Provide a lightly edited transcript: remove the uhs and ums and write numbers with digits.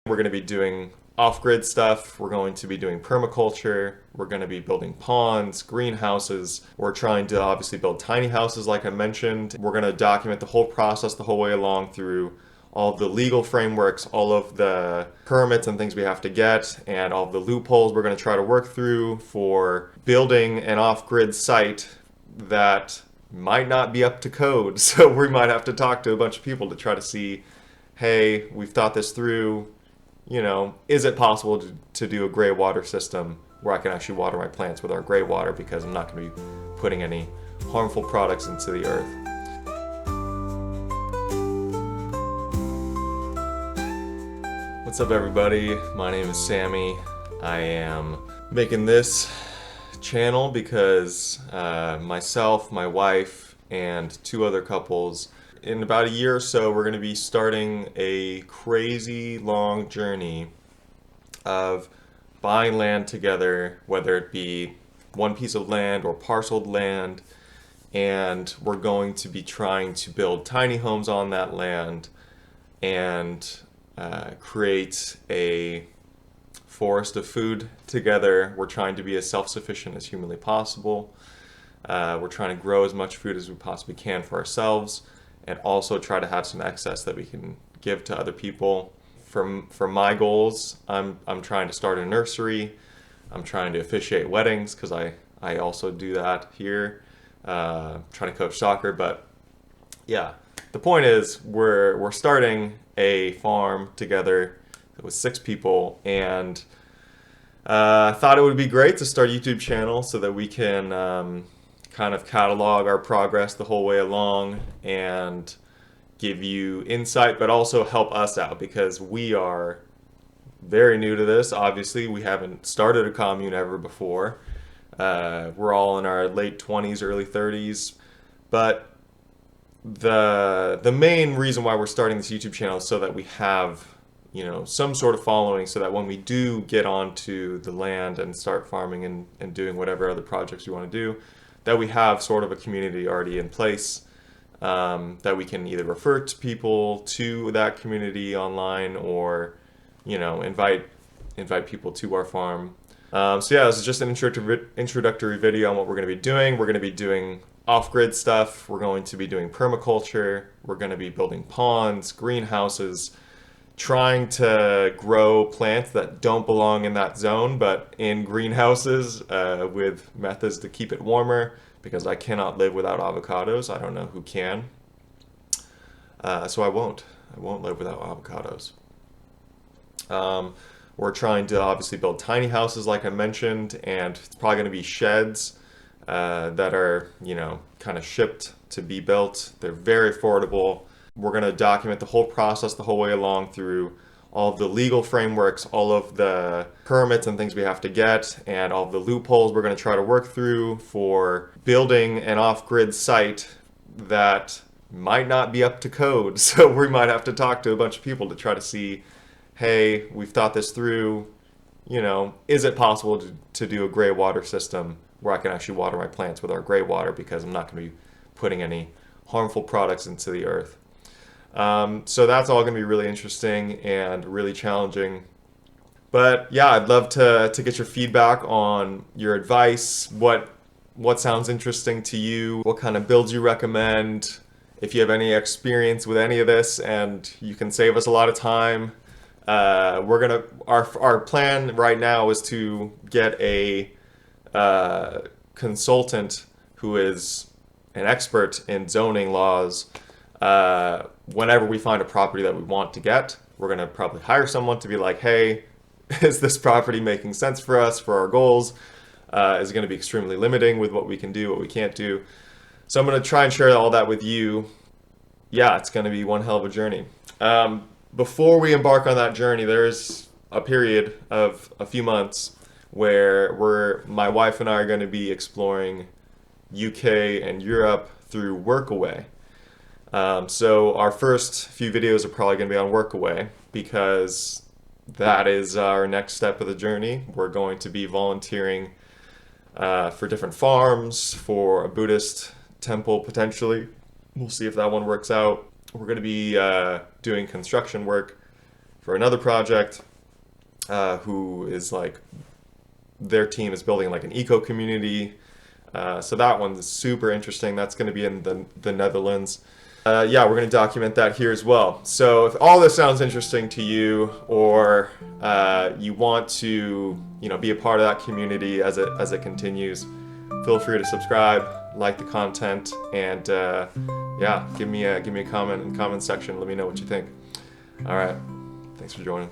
We're going to be doing off-grid stuff. We're going to be doing permaculture. We're going to be building ponds, greenhouses. We're trying to obviously build tiny houses like I mentioned. We're going to document the whole process the whole way along through all of the legal frameworks, all of the permits and things we have to get, and all of the loopholes we're going to try to work through for building an off-grid site that might not be up to code. So we might have to talk to a bunch of people to try to see, hey, we've thought this through. Is it possible to do a gray water system where I can actually water my plants with our gray water because I'm not going to be putting any harmful products into the earth. What's up, everybody? My name is Sammy. I am making this channel because myself, my wife, and two other couples, in about a year or so, we're going to be starting a crazy long journey of buying land together, whether it be one piece of land or parceled land, and we're going to be trying to build tiny homes on that land and create a forest of food together. We're trying to be as self-sufficient as humanly possible. We're trying to grow as much food as we possibly can for ourselves, and also try to have some excess that we can give to other people. For my goals, I'm trying to start a nursery. I'm trying to officiate weddings because I also do that here. Trying to coach soccer, but yeah, the point is we're starting a farm together with 6 people, and I thought it would be great to start a YouTube channel so that we can kind of catalog our progress the whole way along and give you insight, but also help us out because we are very new to this. Obviously, we haven't started a commune ever before. We're all in our late 20s, early 30s, but the main reason why we're starting this YouTube channel is so that we have some sort of following, so that when we do get onto the land and start farming and doing whatever other projects you want to do, that we have sort of a community already in place, that we can either refer to people to that community online or invite people to our farm. So yeah, this is just an introductory video on what we're going to be doing. We're going to be doing off-grid stuff. We're going to be doing permaculture. We're going to be building ponds, greenhouses, trying to grow plants that don't belong in that zone, but in greenhouses with methods to keep it warmer, because I cannot live without avocados. I don't know who can. So I won't live without avocados. We're trying to obviously build tiny houses like I mentioned, and it's probably going to be sheds that are, kind of shipped to be built. They're very affordable. We're going to document the whole process the whole way along through all of the legal frameworks, all of the permits and things we have to get, and all of the loopholes we're going to try to work through for building an off-grid site that might not be up to code. So we might have to talk to a bunch of people to try to see, hey, we've thought this through. Is it possible to do a gray water system where I can actually water my plants with our gray water because I'm not going to be putting any harmful products into the earth. So that's all going to be really interesting and really challenging. But yeah, I'd love to get your feedback on your advice. What sounds interesting to you? What kind of builds you recommend? If you have any experience with any of this and you can save us a lot of time, our plan right now is to get a consultant who is an expert in zoning laws. Whenever we find a property that we want to get, we're going to probably hire someone to be like, hey, is this property making sense for us, for our goals? Is it going to be extremely limiting with what we can do, what we can't do? So I'm going to try and share all that with you. Yeah, it's going to be one hell of a journey. Before we embark on that journey, there's a period of a few months where my wife and I are going to be exploring UK and Europe through Workaway. So our first few videos are probably going to be on Workaway because that is our next step of the journey. We're going to be volunteering for different farms, for a Buddhist temple potentially. We'll see if that one works out. We're going to be doing construction work for another project who is like, their team is building like an eco community. So that one's super interesting. That's going to be in the Netherlands. Yeah, we're going to document that here as well. So if all this sounds interesting to you, or you want to, be a part of that community as it continues, feel free to subscribe, like the content, and yeah, give me a comment in the comment section. Let me know what you think. All right, thanks for joining.